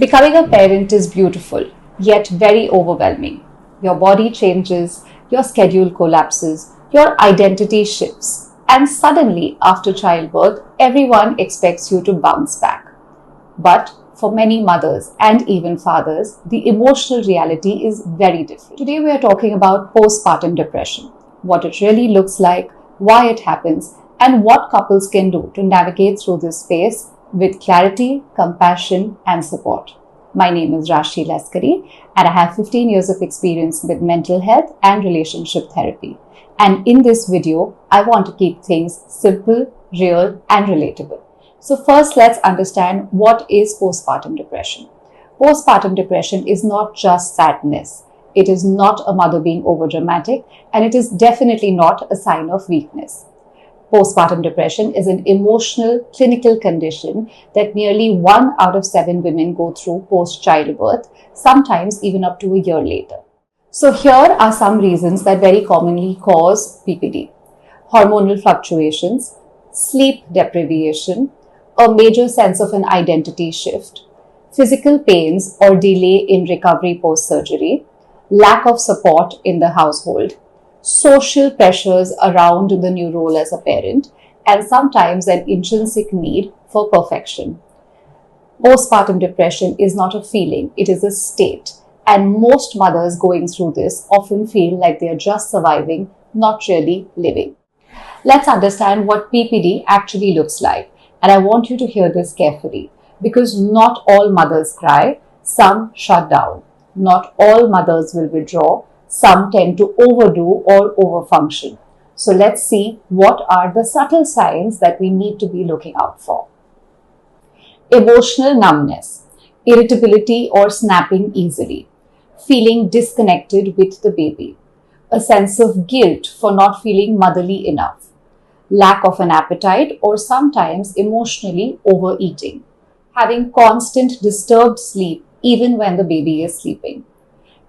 Becoming a parent is beautiful, yet very overwhelming. Your body changes, your schedule collapses, your identity shifts, and suddenly, after childbirth, everyone expects you to bounce back. But for many mothers and even fathers, the emotional reality is very different. Today, we are talking about postpartum depression, what it really looks like, why it happens, and what couples can do to navigate through this phase with clarity, compassion, and support. My name is Rashi Laskari, and I have 15 years of experience with mental health and relationship therapy. And in this video, I want to keep things simple, real, and relatable. So first, let's understand what is postpartum depression. Postpartum depression is not just sadness. It is not a mother being overdramatic, and it is definitely not a sign of weakness. Postpartum depression is an emotional, clinical condition that nearly 1 out of 7 women go through post-childbirth, sometimes even up to a year later. So here are some reasons that very commonly cause PPD. Hormonal fluctuations, sleep deprivation, a major sense of an identity shift, physical pains or delay in recovery post-surgery, lack of support in the household, social pressures around the new role as a parent, and sometimes an intrinsic need for perfection. Postpartum depression is not a feeling, it is a state. And most mothers going through this often feel like they are just surviving, not really living. Let's understand what PPD actually looks like. And I want you to hear this carefully, because not all mothers cry, some shut down. Not all mothers will withdraw. Some tend to overdo or overfunction. So let's see what are the subtle signs that we need to be looking out for. Emotional numbness, irritability or snapping easily, feeling disconnected with the baby, a sense of guilt for not feeling motherly enough, lack of an appetite or sometimes emotionally overeating, having constant disturbed sleep even when the baby is sleeping,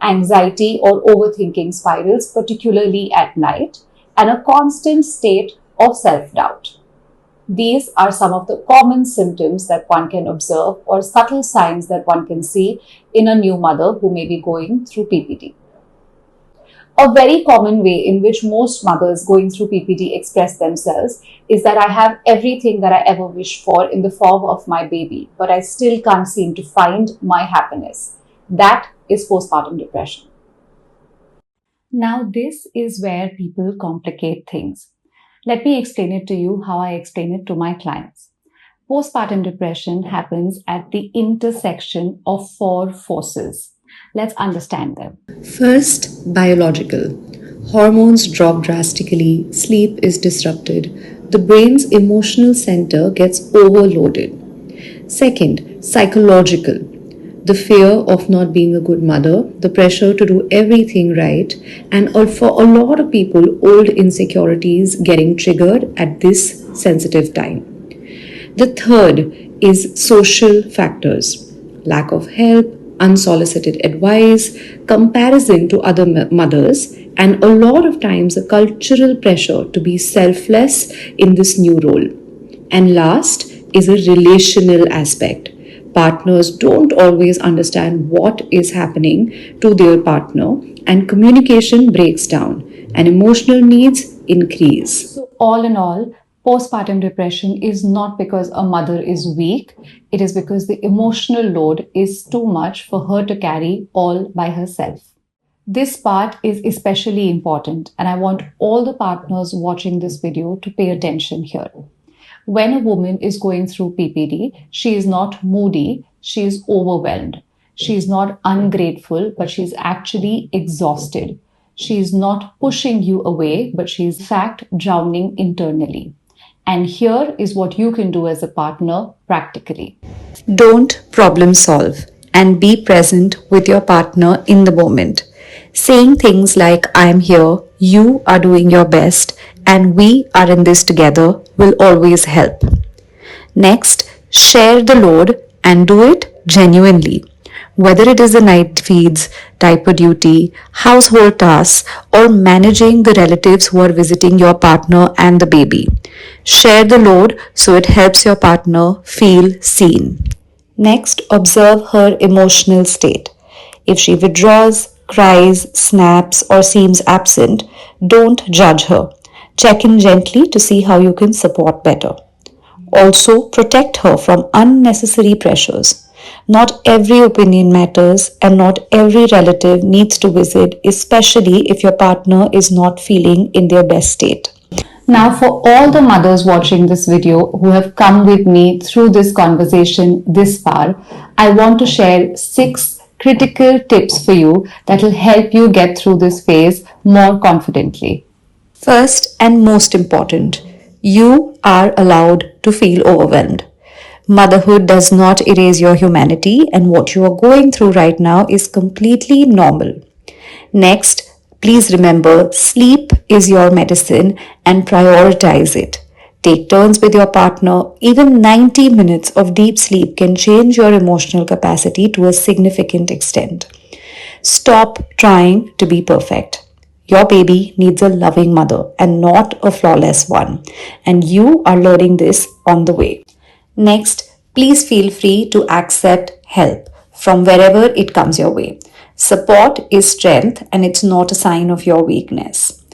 anxiety or overthinking spirals, particularly at night, and a constant state of self-doubt. These are some of the common symptoms that one can observe or subtle signs that one can see in a new mother who may be going through PPD. A very common way in which most mothers going through PPD express themselves is that I have everything that I ever wished for in the form of my baby, but I still can't seem to find my happiness. That is postpartum depression. Now, this is where people complicate things. Let me explain it to you how I explain it to my clients. Postpartum depression happens at the intersection of 4 forces. Let's understand them. First, biological. Hormones drop drastically, sleep is disrupted, the brain's emotional center gets overloaded. Second, psychological. The fear of not being a good mother, the pressure to do everything right, and for a lot of people, old insecurities getting triggered at this sensitive time. The third is social factors. Lack of help, unsolicited advice, comparison to other mothers, and a lot of times a cultural pressure to be selfless in this new role. And last is a relational aspect. Partners don't always understand what is happening to their partner, and communication breaks down, and emotional needs increase. So all in all, postpartum depression is not because a mother is weak, it is because the emotional load is too much for her to carry all by herself. This part is especially important, and I want all the partners watching this video to pay attention here. When a woman is going through PPD, she is not moody, she is overwhelmed. She is not ungrateful, but she is actually exhausted. She is not pushing you away, but she is in fact drowning internally. And here is what you can do as a partner practically. Don't problem solve and be present with your partner in the moment. Saying things like, I am here, you are doing your best, and we are in this together will always help. Next, share the load and do it genuinely. Whether it is the night feeds, diaper duty, household tasks, or managing the relatives who are visiting your partner and the baby. Share the load so it helps your partner feel seen. Next, observe her emotional state. If she withdraws, cries, snaps, or seems absent, don't judge her. Check in gently to see how you can support better. Also, protect her from unnecessary pressures. Not every opinion matters, and not every relative needs to visit, especially if your partner is not feeling in their best state. Now, for all the mothers watching this video who have come with me through this conversation this far, I want to share 6 critical tips for you that will help you get through this phase more confidently. First and most important, you are allowed to feel overwhelmed. Motherhood does not erase your humanity, and what you are going through right now is completely normal. Next, please remember sleep is your medicine and prioritize it. Take turns with your partner. Even 90 minutes of deep sleep can change your emotional capacity to a significant extent. Stop trying to be perfect. Your baby needs a loving mother and not a flawless one, and you are learning this on the way. Next, please feel free to accept help from wherever it comes your way. Support is strength and it's not a sign of your weakness.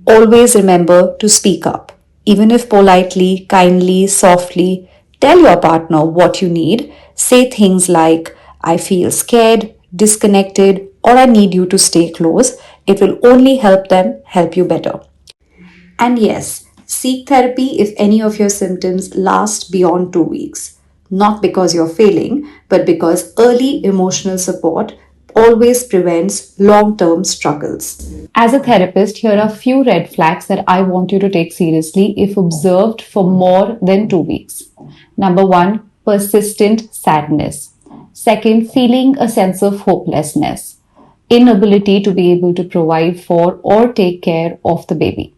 Always remember to speak up, even if politely, kindly, softly. Tell your partner what you need. Say things like, I feel scared, disconnected, or I need you to stay close. It will only help them help you better. And yes, seek therapy if any of your symptoms last beyond 2 weeks. Not because you're failing, but because early emotional support always prevents long term struggles. As a therapist, here are a few red flags that I want you to take seriously if observed for more than 2 weeks. Number 1, persistent sadness. Second, feeling a sense of hopelessness, inability to be able to provide for or take care of the baby.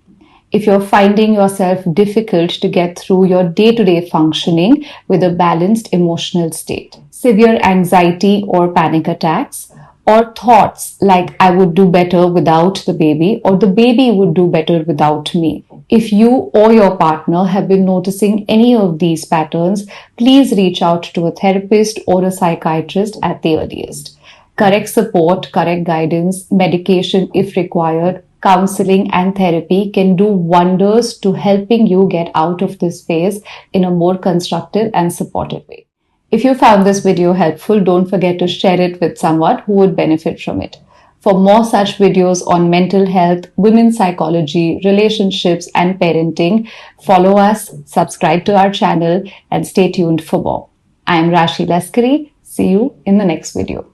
If you're finding yourself difficult to get through your day-to-day functioning with a balanced emotional state, severe anxiety or panic attacks, or thoughts like I would do better without the baby or the baby would do better without me. If you or your partner have been noticing any of these patterns, please reach out to a therapist or a psychiatrist at the earliest. Correct support, correct guidance, medication if required, counseling and therapy can do wonders to helping you get out of this phase in a more constructive and supportive way. If you found this video helpful, don't forget to share it with someone who would benefit from it. For more such videos on mental health, women's psychology, relationships, and parenting, follow us, subscribe to our channel, and stay tuned for more. I am Rashi Laskari. See you in the next video.